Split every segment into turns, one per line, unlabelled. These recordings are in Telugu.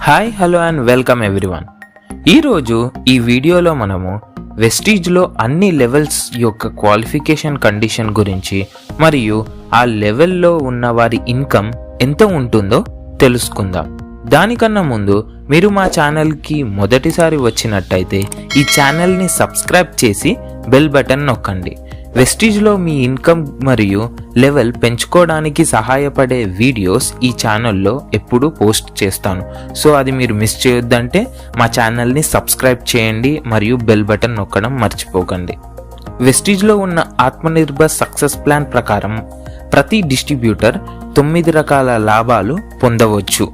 Hi hello and welcome everyone. ఈరోజు ఈ వీడియోలో మనము వెస్టీజ్లో అన్ని లెవెల్స్ యొక్క క్వాలిఫికేషన్ కండిషన్ గురించి మరియు ఆ లెవెల్లో ఉన్న వారి ఇన్కమ్ ఎంత ఉంటుందో తెలుసుకుందాం. దానికన్నా ముందు మీరు మా ఛానల్కి మొదటిసారి వచ్చినట్టయితే ఈ ఛానల్ని సబ్స్క్రైబ్ చేసి బెల్ బటన్ నొక్కండి. వెస్టీజ్లో మీ ఇన్కమ్ మరియు లెవెల్ పెంచుకోవడానికి సహాయపడే వీడియోస్ ఈ ఛానల్లో ఎప్పుడూ పోస్ట్ చేస్తాను. సో అది మీరు మిస్ చేయొద్దంటే మా ఛానల్ని సబ్స్క్రైబ్ చేయండి మరియు బెల్ బటన్ నొక్కడం మర్చిపోకండి. వెస్టీజ్లో ఉన్న ఆత్మనిర్భర్ సక్సెస్ ప్లాన్ ప్రకారం ప్రతి డిస్ట్రిబ్యూటర్ 9 రకాల లాభాలు పొందవచ్చు.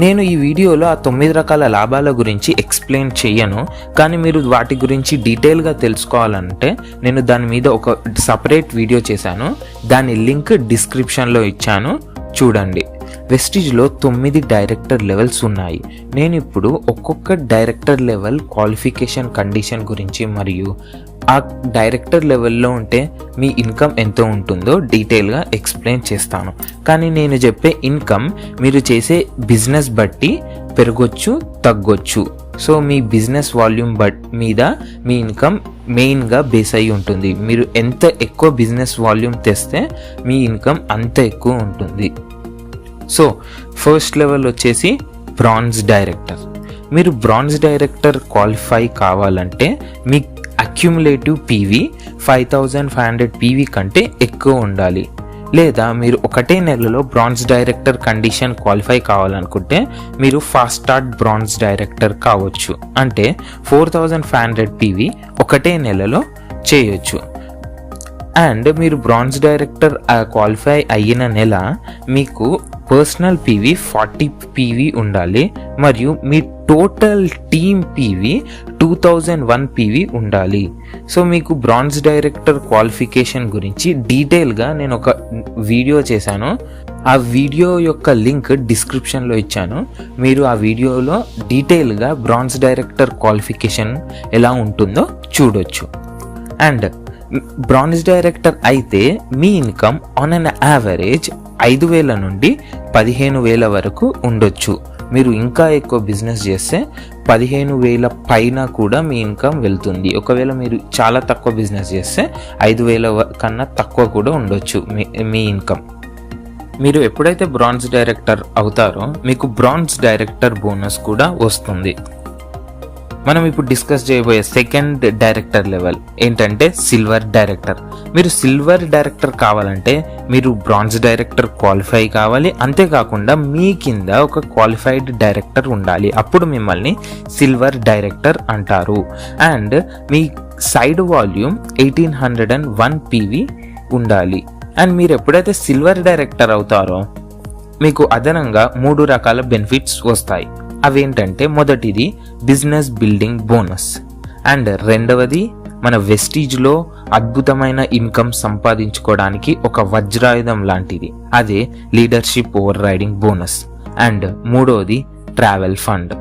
నేను ఈ వీడియోలో ఆ 9 రకాల లాభాల గురించి ఎక్స్ప్లెయిన్ చెయ్యను, కానీ మీరు వాటి గురించి డీటెయిల్గా తెలుసుకోవాలంటే నేను దాని మీద ఒక సపరేట్ వీడియో చేశాను. దాని లింక్ డిస్క్రిప్షన్లో ఇచ్చాను, చూడండి. వెస్టీజ్లో 9 డైరెక్టర్ లెవెల్స్ ఉన్నాయి. నేను ఇప్పుడు ఒక్కొక్క డైరెక్టర్ లెవెల్ క్వాలిఫికేషన్ కండిషన్ గురించి మరియు ఆ డైరెక్టర్ లెవెల్లో ఉంటే మీ ఇన్కమ్ ఎంత ఉంటుందో డీటెయిల్గా ఎక్స్ప్లెయిన్ చేస్తాను. కానీ నేను చెప్పే ఇన్కమ్ మీరు చేసే బిజినెస్ బట్టి పెరగొచ్చు, తగ్గొచ్చు. సో మీ బిజినెస్ వాల్యూమ్ మీద మీ ఇన్కమ్ మెయిన్గా బేస్ అయి ఉంటుంది. మీరు ఎంత ఎక్కువ బిజినెస్ వాల్యూమ్ తెస్తే మీ ఇన్కమ్ అంత ఎక్కువ ఉంటుంది. సో ఫస్ట్ లెవెల్ వచ్చేసి బ్రాంజ్ డైరెక్టర్. మీరు బ్రాంజ్ డైరెక్టర్ క్వాలిఫై కావాలంటే మీ అక్యుములేటివ్ పీవీ 5500 పీవీ కంటే ఎక్కువ ఉండాలి. లేదా మీరు ఒకటే నెలలో బ్రాంజ్ డైరెక్టర్ కండిషన్ క్వాలిఫై కావాలనుకుంటే మీరు ఫాస్ట్ స్టార్ట్ బ్రాంజ్ డైరెక్టర్ కావచ్చు. అంటే 4500 పీవీ ఒకటే నెలలో చేయొచ్చు. అండ్ మీరు బ్రాంజ్ డైరెక్టర్ క్వాలిఫై అయిన నెల మీకు పర్సనల్ పీవీ 40 పీవీ ఉండాలి మరియు మీ టోటల్ టీమ్ పీవీ 2001 పీవీ ఉండాలి. సో మీకు బ్రాంజ్ డైరెక్టర్ క్వాలిఫికేషన్ గురించి డీటెయిల్గా నేను ఒక వీడియో చేశాను. ఆ వీడియో యొక్క లింక్ డిస్క్రిప్షన్లో ఇచ్చాను. మీరు ఆ వీడియోలో డీటెయిల్గా బ్రాంజ్ డైరెక్టర్ క్వాలిఫికేషన్ ఎలా ఉంటుందో చూడొచ్చు. అండ్ బ్రాంజ్ డైరెక్టర్ అయితే మీ ఇన్కమ్ ఆన్ అన్ యావరేజ్ 5,000 నుండి 15,000 వరకు ఉండొచ్చు. మీరు ఇంకా ఎక్కువ బిజినెస్ చేస్తే 15,000 పైన కూడా మీ ఇన్కమ్ వెళ్తుంది. ఒకవేళ మీరు చాలా తక్కువ బిజినెస్ చేస్తే 5,000 కన్నా తక్కువ కూడా ఉండొచ్చు మీ ఇన్కమ్. మీరు ఎప్పుడైతే బ్రాంజ్ డైరెక్టర్ అవుతారో మీకు బ్రాంజ్ డైరెక్టర్ బోనస్ కూడా వస్తుంది. మనం ఇప్పుడు డిస్కస్ చేయబోయే సెకండ్ డైరెక్టర్ లెవెల్ ఏంటంటే సిల్వర్ డైరెక్టర్. మీరు సిల్వర్ డైరెక్టర్ కావాలంటే మీరు బ్రాంజ్ డైరెక్టర్ క్వాలిఫై కావాలి. అంతేకాకుండా మీ కింద ఒక క్వాలిఫైడ్ డైరెక్టర్ ఉండాలి. అప్పుడు మిమ్మల్ని సిల్వర్ డైరెక్టర్ అంటారు. అండ్ మీ సైడ్ వాల్యూమ్ 1801 పీవీ ఉండాలి. అండ్ మీరు ఎప్పుడైతే సిల్వర్ డైరెక్టర్ అవుతారో మీకు అదనంగా 3 రకాల బెనిఫిట్స్ వస్తాయి. అవేంటంటే మొదటిది బిజినెస్ బిల్డింగ్ బోనస్, అండ్ రెండవది మన వెస్టీజ్లో అద్భుతమైన ఇన్కమ్ సంపాదించుకోవడానికి ఒక వజ్రాయుధం లాంటిది, అదే leadership overriding bonus. And మూడవది travel fund.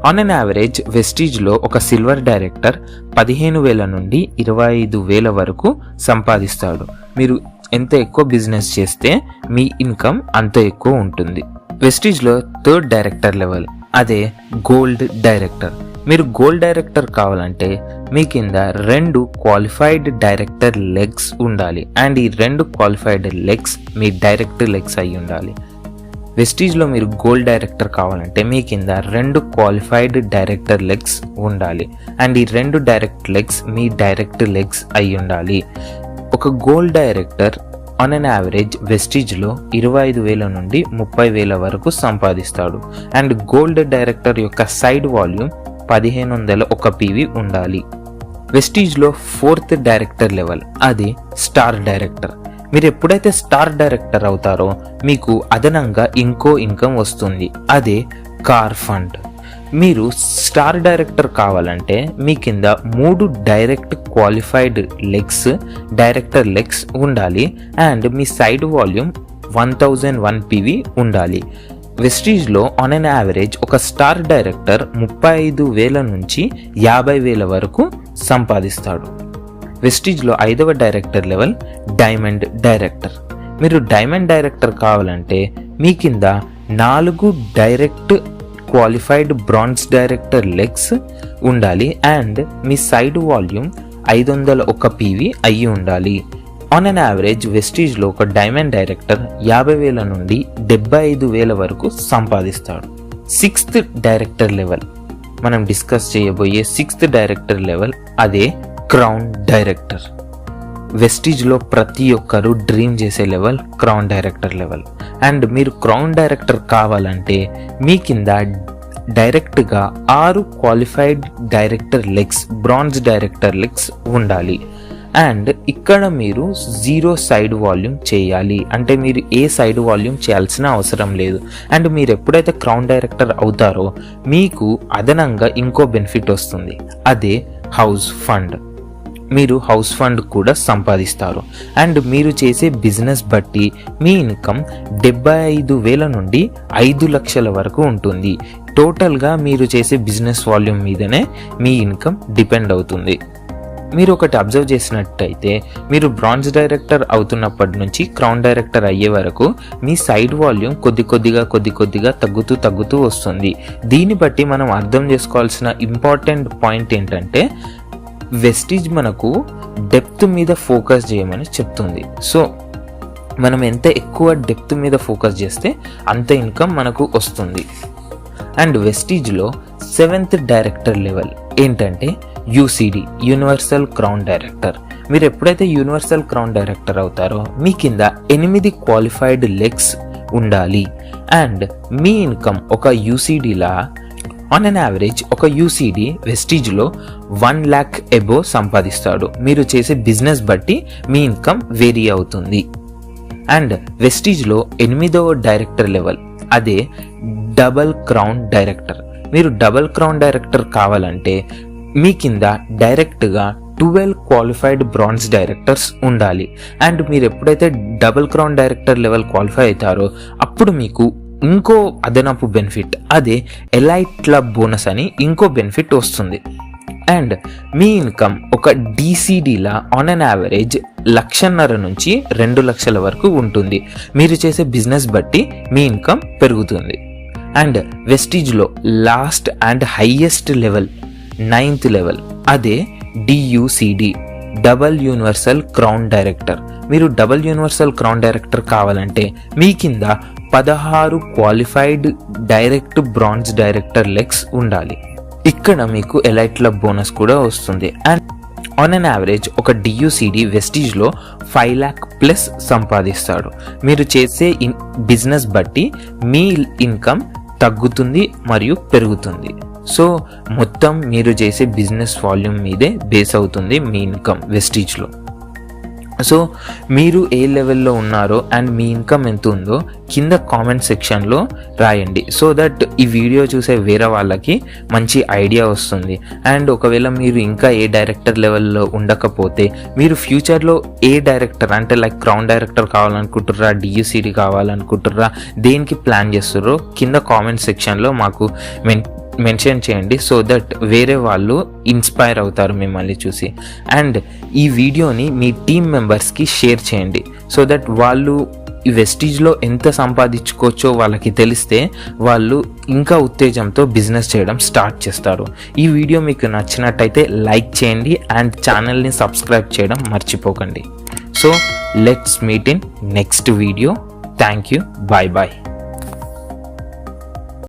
On an average వెస్టీజ్లో ఒక సిల్వర్ డైరెక్టర్ 15,000 నుండి 25,000 వరకు సంపాదిస్తాడు. మీరు ఎంత ఎక్కువ బిజినెస్ చేస్తే మీ ఇన్కమ్ అంత ఎక్కువ ఉంటుంది. వెస్టీజ్లో థర్డ్ డైరెక్టర్ లెవెల్ అదే గోల్డ్ డైరెక్టర్. మీరు గోల్డ్ డైరెక్టర్ కావాలంటే మీ కింద 2 క్వాలిఫైడ్ డైరెక్టర్ లెగ్స్ ఉండాలి. అండ్ ఈ 2 క్వాలిఫైడ్ లెగ్స్ మీ డైరెక్ట్ లెగ్స్ అయి ఉండాలి. వెస్టీజ్లో మీరు గోల్డ్ డైరెక్టర్ కావాలంటే మీ కింద 2 క్వాలిఫైడ్ డైరెక్టర్ లెగ్స్ ఉండాలి. అండ్ ఈ 2 డైరెక్ట్ లెగ్స్ మీ డైరెక్ట్ లెగ్స్ అయి ఉండాలి. ఒక gold director on an average వెస్టీజ్లో 25,000 నుండి 30,000 వరకు సంపాదిస్తాడు. అండ్ గోల్డ్ డైరెక్టర్ యొక్క సైడ్ వాల్యూమ్ 1501 పీవీ ఉండాలి. వెస్టీజ్లో ఫోర్త్ డైరెక్టర్ లెవెల్ అది స్టార్ డైరెక్టర్. మీరు ఎప్పుడైతే స్టార్ డైరెక్టర్ అవుతారో మీకు అదనంగా ఇంకో ఇన్కమ్ వస్తుంది, అదే కార్ ఫండ్. మీరు స్టార్ డైరెక్టర్ కావాలంటే మీ కింద 3 direct qualified legs director legs ఉండాలి. అండ్ మీ సైడ్ వాల్యూమ్ 1001 పీవీ ఉండాలి. వెస్టీజ్లో ఆన్ అన్ యావరేజ్ ఒక స్టార్ డైరెక్టర్ 35,000 నుంచి 50,000 వరకు సంపాదిస్తాడు. వెస్టీజ్లో 5వ డైరెక్టర్ లెవెల్ డైమండ్ డైరెక్టర్. మీరు డైమండ్ డైరెక్టర్ కావాలంటే మీ కింద 4 direct qualified bronze director legs ఉండాలి అండ్ మీ సైడ్ వాల్యూమ్ 501 PV అయ్యి ఉండాలి. ఆన్ అన్ యావరేజ్ వెస్టీజ్లో ఒక డైమండ్ డైరెక్టర్ 50,000 నుండి 75,000 వరకు సంపాదిస్తాడు. 6th డైరెక్టర్ లెవెల్ మనం డిస్కస్ చేయబోయే 6th డైరెక్టర్ లెవెల్ అదే క్రౌన్ డైరెక్టర్. వెస్టీజ్లో ప్రతి ఒక్కరు డ్రీమ్ చేసే level crown director level. And మీరు క్రౌన్ డైరెక్టర్ కావాలంటే మీ కింద డైరెక్ట్గా 6 qualified director legs bronze director legs ఉండాలి. అండ్ ఇక్కడ మీరు 0 సైడ్ వాల్యూమ్ చేయాలి, అంటే మీరు ఏ సైడ్ వాల్యూమ్ చేయాల్సిన అవసరం లేదు. అండ్ మీరు ఎప్పుడైతే క్రౌన్ డైరెక్టర్ అవుతారో మీకు అదనంగా ఇంకో బెనిఫిట్ వస్తుంది, అదే హౌస్ ఫండ్. మీరు హౌస్ ఫండ్ కూడా సంపాదిస్తారు. అండ్ మీరు చేసే బిజినెస్ బట్టి మీ ఇన్కమ్ 75,000 నుండి 5 లక్షల వరకు ఉంటుంది. టోటల్గా మీరు చేసే బిజినెస్ వాల్యూమ్ మీదనే మీ ఇన్కమ్ డిపెండ్ అవుతుంది. మీరు ఒకటి అబ్జర్వ్ చేసినట్టయితే మీరు బ్రాంజ్ డైరెక్టర్ అవుతున్నప్పటి నుంచి క్రౌన్ డైరెక్టర్ అయ్యే వరకు మీ సైడ్ వాల్యూమ్ కొద్ది కొద్దిగా తగ్గుతూ వస్తుంది. దీన్ని బట్టి మనం అర్థం చేసుకోవాల్సిన ఇంపార్టెంట్ పాయింట్ ఏంటంటే వెస్టీజ్ మనకు డెప్త్ మీద ఫోకస్ చేయమని చెప్తుంది. సో మనం ఎంత ఎక్కువ డెప్త్ మీద ఫోకస్ చేస్తే అంత ఇన్కమ్ మనకు వస్తుంది. అండ్ వెస్టీజ్లో 7th డైరెక్టర్ లెవెల్ ఏంటంటే యూసీడీ, యూనివర్సల్ క్రౌన్ డైరెక్టర్. మీరు ఎప్పుడైతే యూనివర్సల్ క్రౌన్ డైరెక్టర్ అవుతారో మీ కింద 8 క్వాలిఫైడ్ లెగ్స్ ఉండాలి. అండ్ మీ ఇన్కమ్ ఒక యూసీడీలా ఆన్ అన్ యావరేజ్ ఒక యూసీడీ వెస్టీజ్లో 1 lakh అబోవ్ సంపాదిస్తాడు. మీరు చేసే బిజినెస్ బట్టి మీ ఇన్కమ్ వేరీ అవుతుంది. అండ్ వెస్టీజ్లో 8వ డైరెక్టర్ లెవెల్ అదే డబల్ క్రౌన్ డైరెక్టర్. మీరు డబల్ క్రౌన్ డైరెక్టర్ కావాలంటే మీ కింద డైరెక్ట్గా 12 క్వాలిఫైడ్ బ్రాంజ్ డైరెక్టర్స్ ఉండాలి. అండ్ మీరు ఎప్పుడైతే double crown director level qualify అవుతారో అప్పుడు మీకు ఇంకో అదనపు బెనిఫిట్, అదే ఎలైట్ క్లబ్ బోనస్ అని ఇంకో బెనిఫిట్ వస్తుంది. అండ్ మీ ఇన్కమ్ ఒక డీసీడీలా ఆన్ అన్ యావరేజ్ 1,50,000 నుంచి 2 లక్షల వరకు ఉంటుంది. మీరు చేసే బిజినెస్ బట్టి మీ ఇన్కమ్ పెరుగుతుంది. అండ్ వెస్టీజ్లో last and highest level 9th level అదే DUCD, double universal crown director. మీరు డబల్ యూనివర్సల్ క్రౌన్ డైరెక్టర్ కావాలంటే మీ కింద 16 qualified direct bronze director legs ఉండాలి. ఇక్కడ మీకు ఎలైట్ క్లబ్ బోనస్ కూడా వస్తుంది. అండ్ ఆన్ అన్ యావరేజ్ ఒక డియూసిడి వెస్టీజ్లో 5 lakh ప్లస్ సంపాదిస్తాడు. మీరు చేసే బిజినెస్ బట్టి మీ ఇన్కమ్ తగ్గుతుంది మరియు పెరుగుతుంది. సో మొత్తం మీరు చేసే బిజినెస్ వాల్యూమ్ మీదే బేస్ అవుతుంది మీ ఇన్కమ్ వెస్టీజ్లో. సో మీరు ఏ లెవెల్లో ఉన్నారో అండ్ మీ ఇన్కమ్ ఎంత ఉందో కింద కామెంట్ సెక్షన్లో రాయండి, సో దట్ ఈ వీడియో చూసే వేరే వాళ్ళకి మంచి ఐడియా వస్తుంది. అండ్ ఒకవేళ మీరు ఇంకా ఏ డైరెక్టర్ లెవెల్లో ఉండకపోతే మీరు ఫ్యూచర్లో ఏ డైరెక్టర్ అంటే లైక్ క్రౌన్ డైరెక్టర్ కావాలనుకుంటుర్రా, డియూసిడి కావాలనుకుంటుర్రా, దేనికి ప్లాన్ చేస్తుర్రో కింద కామెంట్ సెక్షన్లో మాకు మెన్షన్ చేయండి, సో దట్ వేరే వాళ్ళు ఇన్స్పైర్ అవుతారు మిమ్మల్ని చూసి. అండ్ ఈ వీడియోని మీ టీమ్ మెంబర్స్కి షేర్ చేయండి, సో దట్ వాళ్ళు ఈ వెస్టీజ్లో ఎంత సంపాదించుకోవచ్చో వాళ్ళకి తెలిస్తే వాళ్ళు ఇంకా ఉత్తేజంతో బిజినెస్ చేయడం స్టార్ట్ చేస్తారు. ఈ వీడియో మీకు నచ్చినట్టయితే లైక్ చేయండి అండ్ ఛానల్ని సబ్స్క్రైబ్ చేయడం మర్చిపోకండి. So let's meet in next video. Thank you. Bye bye.